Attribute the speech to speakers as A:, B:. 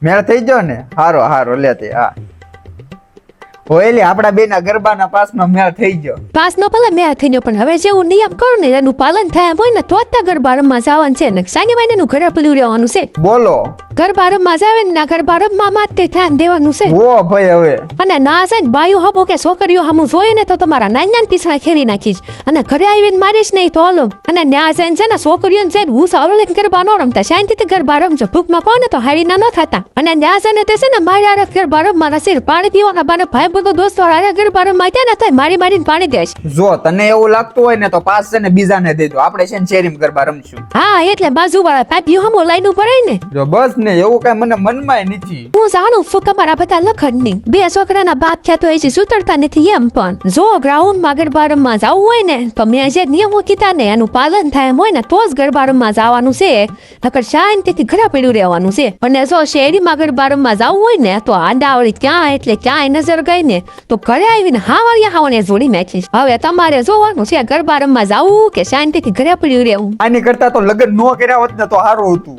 A: મેળ થઈ ગયો ને? હારો હારો લેતી હા. ઓયલી આપડા બે ના ગરબાના પાસનો મેળ થઈ ગયો.
B: પાસનો ભલે મેં થઈ ગયો પણ હવે જેવું નિયમ કરું ને એનું પાલન થાય એમ હોય ને તો જ ત્યાં ગરબા રમવા જવાનું છે ને સાંજે મહિનાનું ઘરે પેલું રહેવાનું છે.
A: બોલો.
B: ગરબા રમવા જાવે ને ગરબા રમવા માટે ધ્યાન દેવાનું છે.
A: ઓ ભાઈ હવે.
B: અને ના છે ને બાયું હબો કે છોકરીઓ હમું જોઈએ ને તો તમારા નાના પીસણા ખેરી નાખીશ અને ઘરે આવીને મારીશ નહીં તો હલો. અને ન્યા છે ને છોકરીઓને છે હું સાવલે ગરબા ન રમતા શાંતિથી ગરબા રમજો ભૂખમાં કહો ને તો હારીના ન થતા. અને ન્યા છે ને તે છે ને મારી ગરબા રમવાના છે પાણી પીવાના બાને ભાઈ બધો દોસ્તો હારે ગરબા રમવા ત્યાં ન થાય મારી મારીને પાણી દેશ.
A: જો તને એવું લાગતું હોય ને તો પાસ છે ને બીજાને દઈ દો આપણે છે ને શેરીમાં ગરબા રમશું.
B: હા એટલે બાજુવાળા પાપીઓ હમો લાઈન ઉપર ને
A: જો બસ ને એવું કઈ મને મનમાં નથી.
B: હું જાણું છું તમારા બધા લખન ની બે છોકરાના બાપ થયા તો એ સુતરતા નથી એમ પણ જો ગ્રાઉન્ડ માં ગરબા રમવા જવું હોય ને તો મેં જે નિયમો કીધા ને એનું પાલન થાય એમ હોય ને તો જ ગરબા રમવા જવાનું છે નકર શાંતિથી ઘરે પડ્યું રહેવાનું છે. અને જો શેરીમાં ગરબા રમવા જવું હોય ને તો આડાવળી ક્યાં એટલે ક્યાંય નજર ગઈ ને તો ઘરે આવીને હાવળિયા હાવને જોડી નાખીશ. હવે તમારે જોવાનું છે ગરબા રમવા જવું કે શાંતિથી ઘરે પડ્યું રહેવું.
A: આની કરતા તો લગ્ન ન કર્યા હોત ને તો સારું હતું.